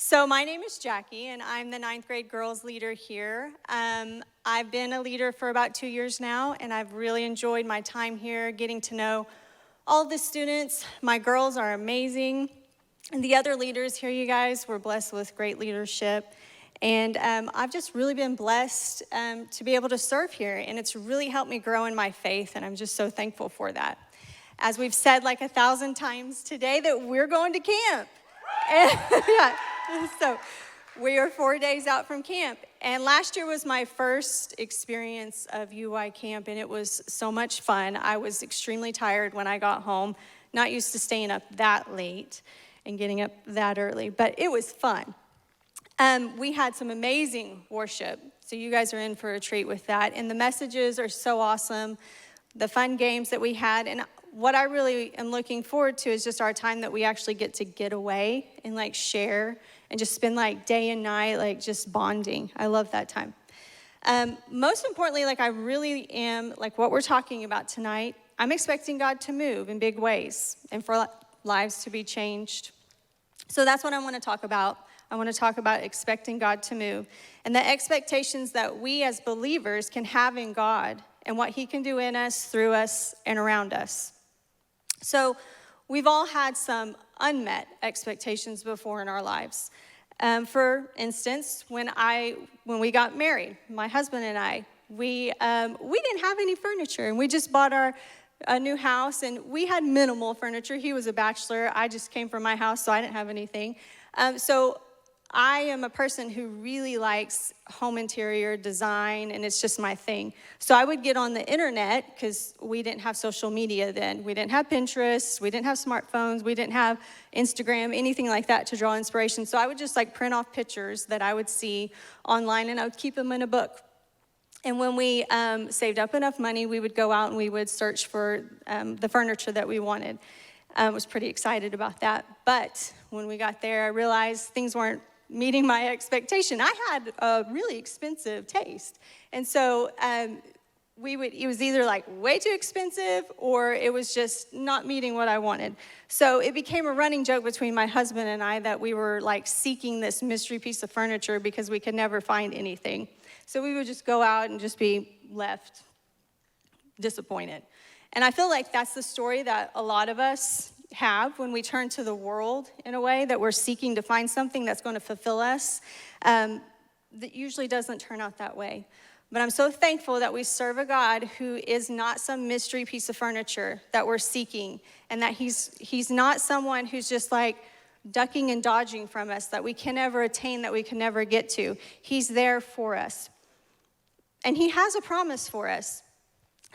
So my name is Jackie, and I'm the ninth grade girls leader here. I've been a leader for about 2 years now, and I've really enjoyed my time here, getting to know all the students. My girls are amazing, and the other leaders here, you guys, were blessed with great leadership. And I've just really been blessed to be able to serve here, and it's really helped me grow in my faith, and I'm just so thankful for that. As we've said like 1,000 times today, that we're going to camp. And, yeah. So we are 4 days out from camp. And last year was my first experience of UI camp, and it was so much fun. I was extremely tired when I got home, not used to staying up that late and getting up that early, but it was fun. We had some amazing worship, so you guys are in for a treat with that. And the messages are so awesome, the fun games that we had. And what I really am looking forward to is just our time that we actually get away and like share and just spend like day and night like just bonding. I love that time. Most importantly, like I really am, like what we're talking about tonight, I'm expecting God to move in big ways and for lives to be changed. So that's what I want to talk about. I want to talk about expecting God to move and the expectations that we as believers can have in God and what he can do in us, through us, and around us. So we've all had some unmet expectations before in our lives. For instance, when we got married, my husband and I, we didn't have any furniture, and we just bought a new house, and we had minimal furniture. He was a bachelor. I just came from my house, so I didn't have anything. So I am a person who really likes home interior design, and it's just my thing. So I would get on the internet, because we didn't have social media then. We didn't have Pinterest. We didn't have smartphones. We didn't have Instagram, anything like that to draw inspiration. So I would just like print off pictures that I would see online, and I would keep them in a book. And when we saved up enough money, we would go out and we would search for the furniture that we wanted. I was pretty excited about that. But when we got there, I realized things weren't meeting my expectation. I had a really expensive taste. And so it was either like way too expensive or it was just not meeting what I wanted. So it became a running joke between my husband and I that we were like seeking this mystery piece of furniture because we could never find anything. So we would just go out and just be left disappointed. And I feel like that's the story that a lot of us have when we turn to the world in a way, that we're seeking to find something that's going to fulfill us. That usually doesn't turn out that way. But I'm so thankful that we serve a God who is not some mystery piece of furniture that we're seeking, and that he's not someone who's just like ducking and dodging from us, that we can never attain, that we can never get to. He's there for us. And he has a promise for us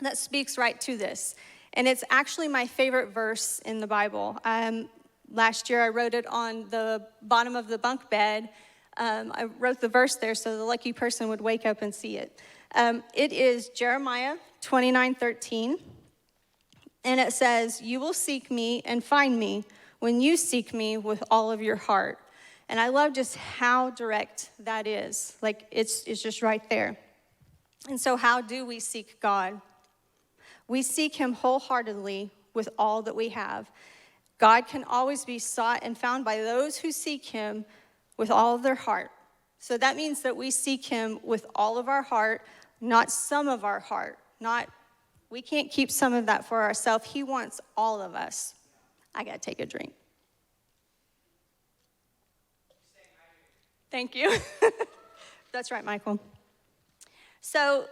that speaks right to this. And it's actually my favorite verse in the Bible. Last year I wrote it on the bottom of the bunk bed. I wrote the verse there so the lucky person would wake up and see it. It is Jeremiah 29:13. And it says, "You will seek me and find me when you seek me with all of your heart." And I love just how direct that is. Like it's just right there. And so how do we seek God? We seek him wholeheartedly with all that we have. God can always be sought and found by those who seek him with all of their heart. So that means that we seek him with all of our heart, not some of our heart. We can't keep some of that for ourselves. He wants all of us. I got to take a drink. Thank you. That's right, Michael. So,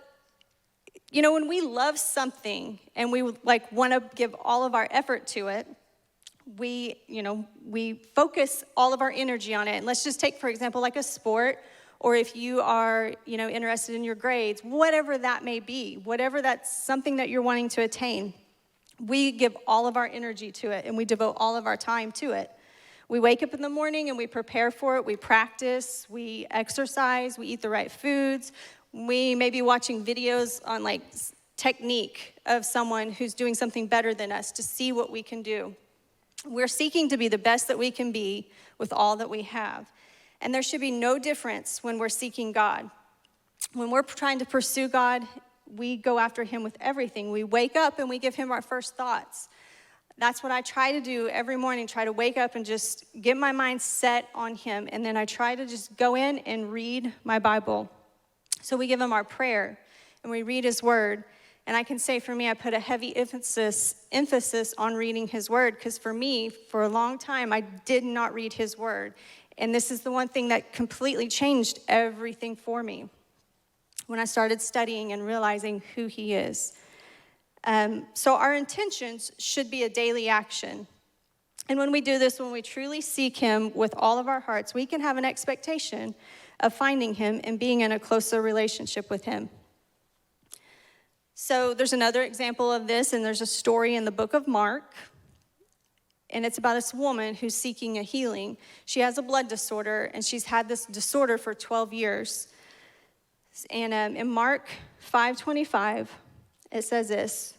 when we love something and we like want to give all of our effort to it, we focus all of our energy on it. And let's just take, for example, like a sport, or if you are, interested in your grades, whatever that may be, whatever that's something that you're wanting to attain, we give all of our energy to it and we devote all of our time to it. We wake up in the morning and we prepare for it. We practice, we exercise, we eat the right foods. We may be watching videos on like technique of someone who's doing something better than us to see what we can do. We're seeking to be the best that we can be with all that we have. And there should be no difference when we're seeking God. When we're trying to pursue God, we go after him with everything. We wake up and we give him our first thoughts. That's what I try to do every morning, try to wake up and just get my mind set on him. And then I try to just go in and read my Bible. So we give him our prayer and we read his word. And I can say for me, I put a heavy emphasis on reading his word, because for me, for a long time, I did not read his word. And this is the one thing that completely changed everything for me when I started studying and realizing who he is. So our intentions should be a daily action. And when we do this, when we truly seek him with all of our hearts, we can have an expectation of finding him and being in a closer relationship with him. So there's another example of this, and there's a story in the book of Mark. And it's about this woman who's seeking a healing. She has a blood disorder, and she's had this disorder for 12 years. And in Mark 5:25, it says this.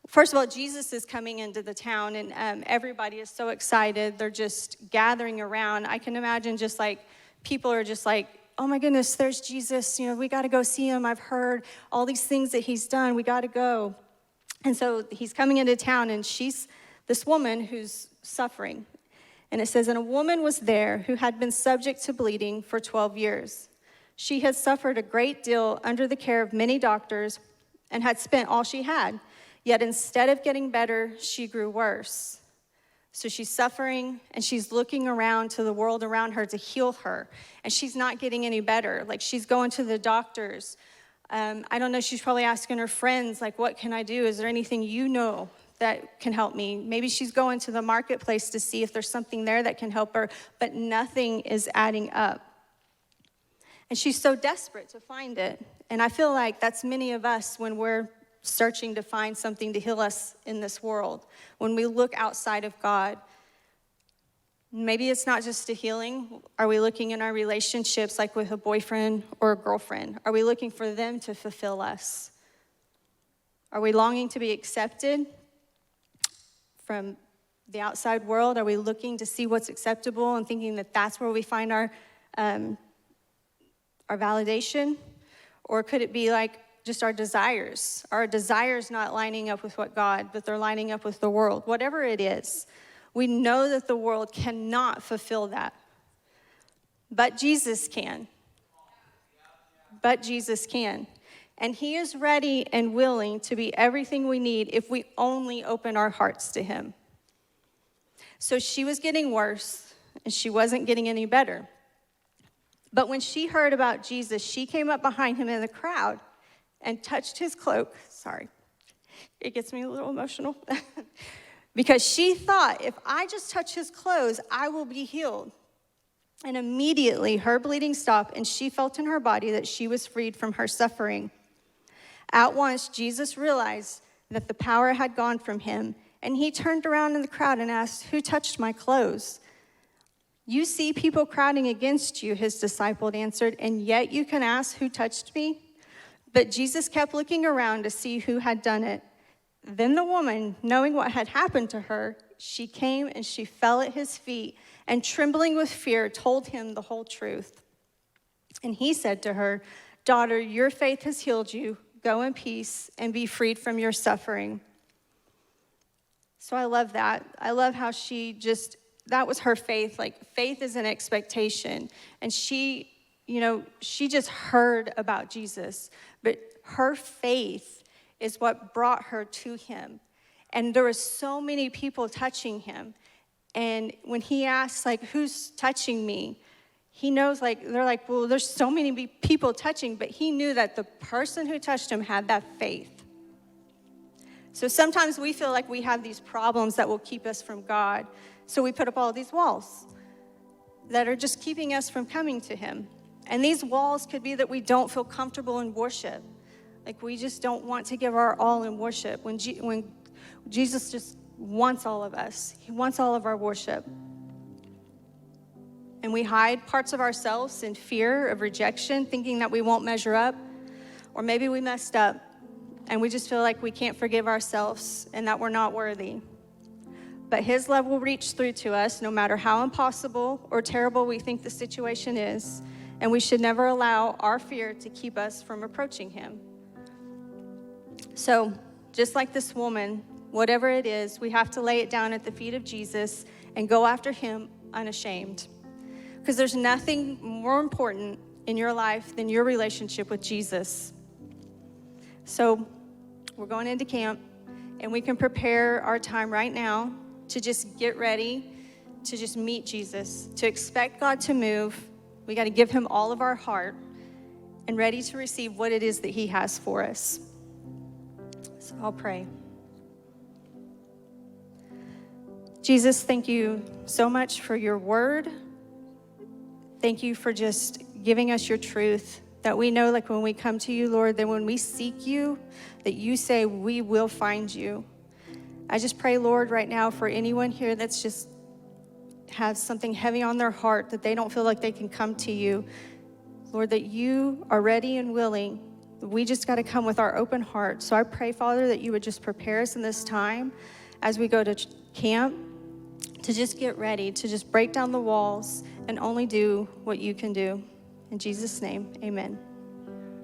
First of all, Jesus is coming into the town, and everybody is so excited. They're just gathering around. I can imagine just like people are just like, oh my goodness, there's Jesus. You know, we got to go see him. I've heard all these things that he's done. We got to go. And so he's coming into town, and she's this woman who's suffering. And it says, and a woman was there who had been subject to bleeding for 12 years. She had suffered a great deal under the care of many doctors and had spent all she had. Yet instead of getting better, she grew worse. So she's suffering, and she's looking around to the world around her to heal her. And she's not getting any better. Like, she's going to the doctors. I don't know, she's probably asking her friends, like, what can I do? Is there anything you know that can help me? Maybe she's going to the marketplace to see if there's something there that can help her, but nothing is adding up. And she's so desperate to find it. And I feel like that's many of us when we're searching to find something to heal us in this world. When we look outside of God, maybe it's not just a healing. Are we looking in our relationships, like with a boyfriend or a girlfriend? Are we looking for them to fulfill us? Are we longing to be accepted from the outside world? Are we looking to see what's acceptable and thinking that that's where we find our validation? Or could it be like just our desires? Our desires not lining up with what God, but they're lining up with the world. Whatever it is, we know that the world cannot fulfill that. But Jesus can. But Jesus can. And he is ready and willing to be everything we need if we only open our hearts to him. So she was getting worse, and she wasn't getting any better. But when she heard about Jesus, she came up behind him in the crowd and touched his cloak. Sorry, it gets me a little emotional. Because she thought, if I just touch his clothes, I will be healed. And immediately her bleeding stopped, and she felt in her body that she was freed from her suffering. At once, Jesus realized that the power had gone from him, and he turned around in the crowd and asked, who touched my clothes? You see people crowding against you, his disciple answered, and yet you can ask, who touched me? But Jesus kept looking around to see who had done it. Then the woman, knowing what had happened to her, she came and she fell at his feet, and trembling with fear, told him the whole truth. And he said to her, daughter, your faith has healed you. Go in peace and be freed from your suffering. So I love that. I love how that was her faith. Like, faith is an expectation. And she just heard about Jesus. But her faith is what brought her to him. And there were so many people touching him. And when he asks, like, who's touching me? He knows, like, they're like, well, there's so many people touching. But he knew that the person who touched him had that faith. So sometimes we feel like we have these problems that will keep us from God. So we put up all these walls that are just keeping us from coming to him. And these walls could be that we don't feel comfortable in worship. Like, we just don't want to give our all in worship. When Jesus just wants all of us. He wants all of our worship. And we hide parts of ourselves in fear of rejection, thinking that we won't measure up. Or maybe we messed up, and we just feel like we can't forgive ourselves and that we're not worthy. But his love will reach through to us no matter how impossible or terrible we think the situation is. And we should never allow our fear to keep us from approaching him. So, just like this woman, whatever it is, we have to lay it down at the feet of Jesus and go after him unashamed. Because there's nothing more important in your life than your relationship with Jesus. So we're going into camp, and we can prepare our time right now to just get ready to just meet Jesus, to expect God to move. We got to give him all of our heart and ready to receive what it is that he has for us. So I'll pray. Jesus, thank you so much for your word. Thank you for just giving us your truth, that we know, like when we come to you, Lord, that when we seek you, that you say we will find you. I just pray, Lord, right now for anyone here that's just has something heavy on their heart, that they don't feel like they can come to you. Lord, that you are ready and willing. We just got to come with our open heart. So I pray, Father, that you would just prepare us in this time as we go to camp to just get ready, to just break down the walls and only do what you can do. In Jesus' name, amen.